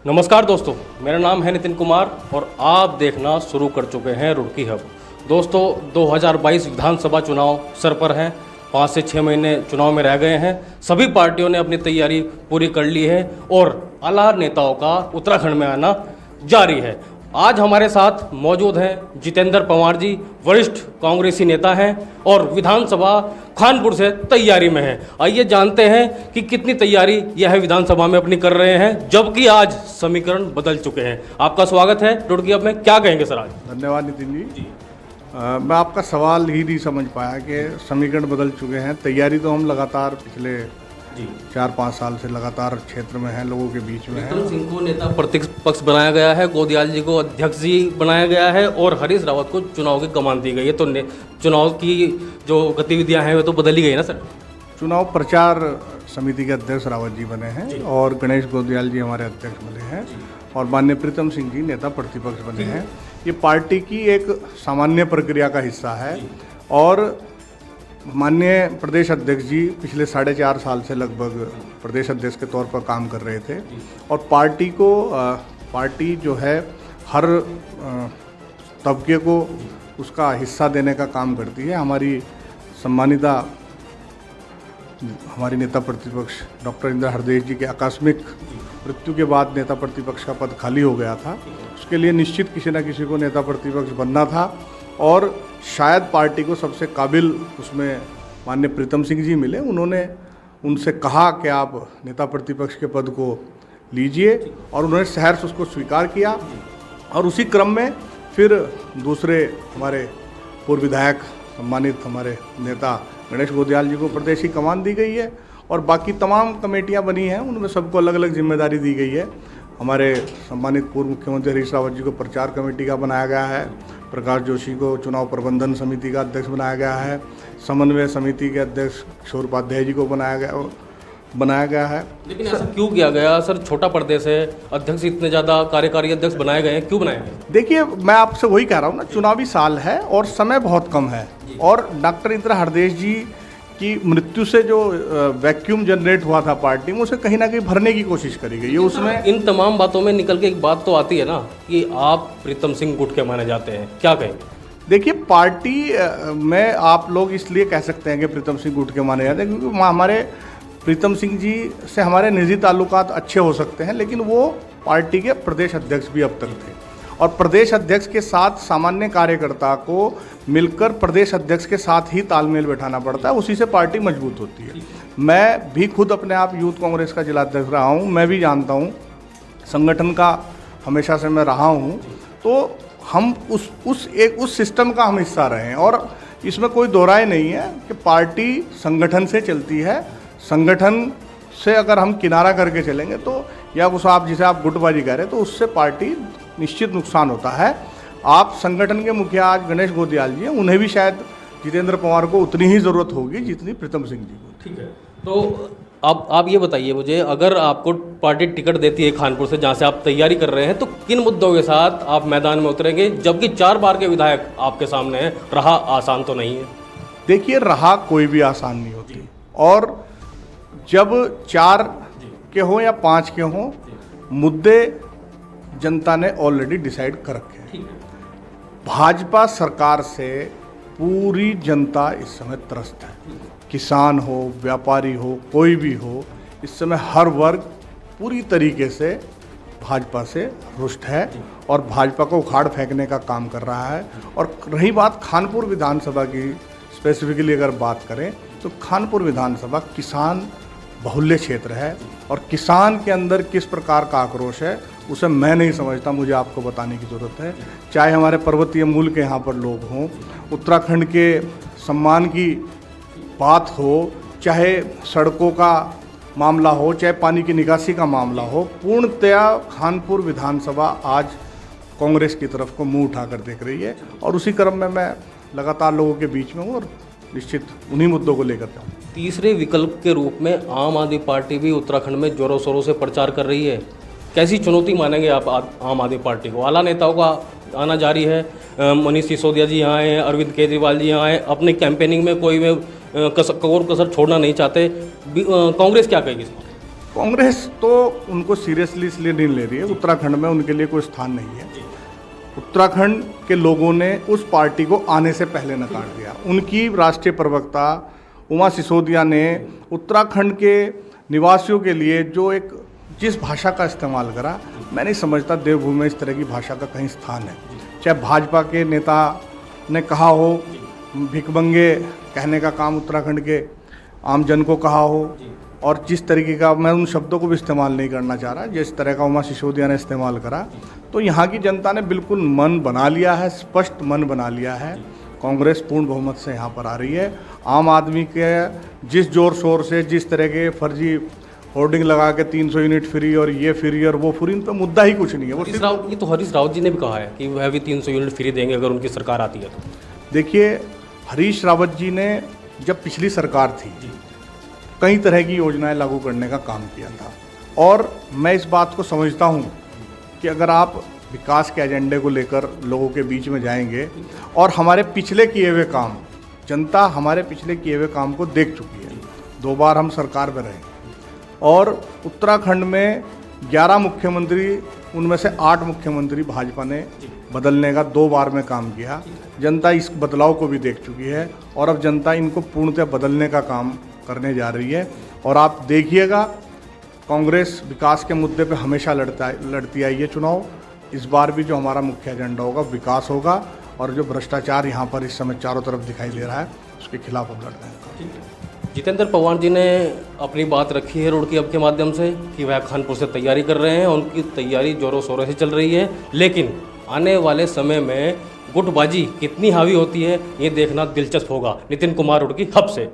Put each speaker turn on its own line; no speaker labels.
नमस्कार दोस्तों, मेरा नाम है नितिन कुमार और आप देखना शुरू कर चुके हैं रुड़की हब। दोस्तों 2022 विधानसभा चुनाव सर पर हैं। 5 से 6 महीने चुनाव में रह गए हैं। सभी पार्टियों ने अपनी तैयारी पूरी कर ली है और आला नेताओं का उत्तराखंड में आना जारी है। आज हमारे साथ मौजूद हैं जितेंद्र पंवार जी, वरिष्ठ कांग्रेसी नेता हैं और विधानसभा खानपुर से तैयारी में हैं। आइए जानते हैं कि कितनी तैयारी यह विधानसभा में अपनी कर रहे हैं, जबकि आज समीकरण बदल चुके हैं। आपका स्वागत है रुड़की हब में। क्या कहेंगे सर आज?
धन्यवाद नितिन जी। मैं आपका सवाल ही नहीं समझ पाया कि समीकरण बदल चुके हैं। तैयारी तो हम लगातार पिछले 4-5 साल से लगातार क्षेत्र में हैं, लोगों के बीच में हैं।
विक्रम सिंह को नेता प्रतिपक्ष बनाया गया है, गोदियाल जी को अध्यक्ष जी बनाया गया है और हरीश रावत को चुनाव की कमान दी गई है। तो चुनाव की जो गतिविधियां हैं वे तो बदल ही गई ना सर?
चुनाव प्रचार समिति के अध्यक्ष रावत जी बने हैं और गणेश गोदियाल जी हमारे अध्यक्ष बने हैं और माननीय प्रीतम सिंह जी नेता प्रतिपक्ष बने हैं। ये पार्टी की एक सामान्य प्रक्रिया का हिस्सा है और माननीय प्रदेश अध्यक्ष जी पिछले 4.5 साल से लगभग प्रदेश अध्यक्ष के तौर पर काम कर रहे थे और पार्टी जो है हर तबके को उसका हिस्सा देने का काम करती है। हमारी नेता प्रतिपक्ष डॉक्टर इंदिरा हृदयेश जी के आकस्मिक मृत्यु के बाद नेता प्रतिपक्ष का पद खाली हो गया था। उसके लिए निश्चित किसी न किसी को नेता प्रतिपक्ष बनना था और शायद पार्टी को सबसे काबिल उसमें माननीय प्रीतम सिंह जी मिले। उन्होंने उनसे कहा कि आप नेता प्रतिपक्ष के पद को लीजिए और उन्होंने सहर्ष उसको स्वीकार किया और उसी क्रम में फिर दूसरे हमारे पूर्व विधायक सम्मानित हमारे नेता गणेश गोदियाल जी को प्रदेश की कमान दी गई है और बाकी तमाम कमेटियां बनी हैं, उनमें सबको अलग अलग जिम्मेदारी दी गई है। हमारे सम्मानित पूर्व मुख्यमंत्री हरीश रावत जी को प्रचार कमेटी का बनाया गया है, प्रकाश जोशी को चुनाव प्रबंधन समिति का अध्यक्ष बनाया गया है, समन्वय समिति के अध्यक्ष किशोर उपाध्याय जी को बनाया गया है।
लेकिन ऐसा क्यों किया गया सर? छोटा प्रदेश है, अध्यक्ष इतने ज़्यादा कार्यकारी अध्यक्ष बनाए गए हैं, क्यों बनाए गए?
देखिए, मैं आपसे वही कह रहा हूँ ना, चुनावी साल है और समय बहुत कम है और डॉक्टर इंदिरा हृदयेश जी की मृत्यु से जो वैक्यूम जनरेट हुआ था पार्टी में, उसे कहीं ना कहीं भरने की कोशिश करी गई है। उसमें
इन तमाम बातों में निकल के एक बात तो आती है ना कि आप प्रीतम सिंह गुट के माने जाते हैं, क्या कहेंगे?
देखिए, पार्टी में आप लोग इसलिए कह सकते हैं कि प्रीतम सिंह गुट के माने जाते हैं क्योंकि हमारे प्रीतम सिंह जी से हमारे निजी ताल्लुकात अच्छे हो सकते हैं, लेकिन वो पार्टी के प्रदेश अध्यक्ष भी अब तक थे और प्रदेश अध्यक्ष के साथ सामान्य कार्यकर्ता को मिलकर प्रदेश अध्यक्ष के साथ ही तालमेल बैठाना पड़ता है, उसी से पार्टी मजबूत होती है। मैं भी खुद अपने आप यूथ कांग्रेस का जिला अध्यक्ष रहा हूँ, मैं भी जानता हूँ, संगठन का हमेशा से मैं रहा हूँ, तो हम उस सिस्टम का हम हिस्सा रहे हैं और इसमें कोई दो राय नहीं है कि पार्टी संगठन से चलती है। संगठन से अगर हम किनारा करके चलेंगे तो या जिसे आप गुटबाजी कह रहे हैं, तो उससे पार्टी निश्चित नुकसान होता है। आप संगठन के मुखिया आज गणेश गोदियाल जी हैं, उन्हें भी शायद जितेंद्र पंवार को उतनी ही ज़रूरत होगी जितनी प्रीतम सिंह जी को।
ठीक है, तो अब आप ये बताइए मुझे, अगर आपको पार्टी टिकट देती है खानपुर से, जहाँ से आप तैयारी कर रहे हैं, तो किन मुद्दों के साथ आप मैदान में उतरेंगे? जबकि 4 बार के विधायक आपके सामने हैं, रहा आसान तो नहीं है।
देखिए, रहा कोई भी आसान नहीं होती और जब 4 के हों या 5 के हों, मुद्दे जनता ने ऑलरेडी डिसाइड कर रखे हैं। भाजपा सरकार से पूरी जनता इस समय त्रस्त है। किसान हो, व्यापारी हो, कोई भी हो, इस समय हर वर्ग पूरी तरीके से भाजपा से रुष्ट है और भाजपा को उखाड़ फेंकने का काम कर रहा है। और रही बात खानपुर विधानसभा की, स्पेसिफिकली अगर बात करें तो खानपुर विधानसभा किसान बहुल्य क्षेत्र है और किसान के अंदर किस प्रकार का आक्रोश है उसे मैं नहीं समझता, मुझे आपको बताने की ज़रूरत है। चाहे हमारे पर्वतीय मूल के यहाँ पर लोग हों, उत्तराखंड के सम्मान की बात हो, चाहे सड़कों का मामला हो, चाहे पानी की निकासी का मामला हो, पूर्णतया खानपुर विधानसभा आज कांग्रेस की तरफ को मुंह उठाकर देख रही है और उसी क्रम में मैं लगातार लोगों के बीच में हूँ और निश्चित उन्हीं मुद्दों को लेकर जाऊँ।
तीसरे विकल्प के रूप में आम आदमी पार्टी भी उत्तराखंड में जोरों शोरों से प्रचार कर रही है। कैसी चुनौती मानेंगे आप आम आदमी पार्टी को? आला नेताओं का आना जारी है, मनीष सिसोदिया जी यहाँ आए, अरविंद केजरीवाल जी यहाँ आए, अपनी कैंपेनिंग में कोई में कसर छोड़ना नहीं चाहते। कांग्रेस क्या कहेगी इसमें?
कांग्रेस तो उनको सीरियसली इसलिए नहीं ले रही है, उत्तराखंड में उनके लिए कोई स्थान नहीं है। उत्तराखंड के लोगों ने उस पार्टी को आने से पहले नकार दिया। उनकी राष्ट्रीय प्रवक्ता उमा सिसोदिया ने उत्तराखंड के निवासियों के लिए जो एक जिस भाषा का इस्तेमाल करा, मैं नहीं समझता देवभूमि में इस तरह की भाषा का कहीं स्थान है। चाहे भाजपा के नेता ने कहा हो, भिखमंगे कहने का काम उत्तराखंड के आमजन को कहा हो, और जिस तरीके का, मैं उन शब्दों को भी इस्तेमाल नहीं करना चाह रहा, जिस तरह का उमा सिसोदिया ने इस्तेमाल करा, तो यहाँ की जनता ने बिल्कुल मन बना लिया है, स्पष्ट मन बना लिया है। कांग्रेस पूर्ण बहुमत से यहाँ पर आ रही है। आम आदमी के जिस जोर शोर से, जिस तरह के फर्जी होर्डिंग लगा के 300 यूनिट फ्री और ये फ्री और वो फ्री, इन पर मुद्दा ही कुछ नहीं है। वो
हरीश रावत, ये तो हरीश रावत जी ने भी कहा है कि वह भी 300 यूनिट फ्री देंगे अगर उनकी सरकार आती है तो।
देखिए, हरीश रावत जी ने जब पिछली सरकार थी कई तरह की योजनाएं लागू करने का काम किया था, और मैं इस बात को समझता हूं कि अगर आप विकास के एजेंडे को लेकर लोगों के बीच में जाएंगे, और हमारे पिछले किए हुए काम, जनता हमारे पिछले किए हुए काम को देख चुकी है। 2 बार हम सरकार में रहे, और उत्तराखंड में 11 मुख्यमंत्री, उनमें से 8 मुख्यमंत्री भाजपा ने बदलने का 2 बार में काम किया। जनता इस बदलाव को भी देख चुकी है, और अब जनता इनको पूर्णतः बदलने का काम करने जा रही है। और आप देखिएगा, कांग्रेस विकास के मुद्दे पे हमेशा लड़ती आई है चुनाव। इस बार भी जो हमारा मुख्य एजेंडा होगा विकास होगा, और जो भ्रष्टाचार यहाँ पर इस समय चारों तरफ दिखाई दे रहा है उसके खिलाफ हम लड़ रहे हैं।
जितेंद्र पवार जी ने अपनी बात रखी है रोड की अब के माध्यम से कि वह खानपुर से तैयारी कर रहे हैं, उनकी तैयारी जोरों शोरों से चल रही है, लेकिन आने वाले समय में गुटबाजी कितनी हावी होती है ये देखना दिलचस्प होगा। नितिन कुमार रुड़की हब से।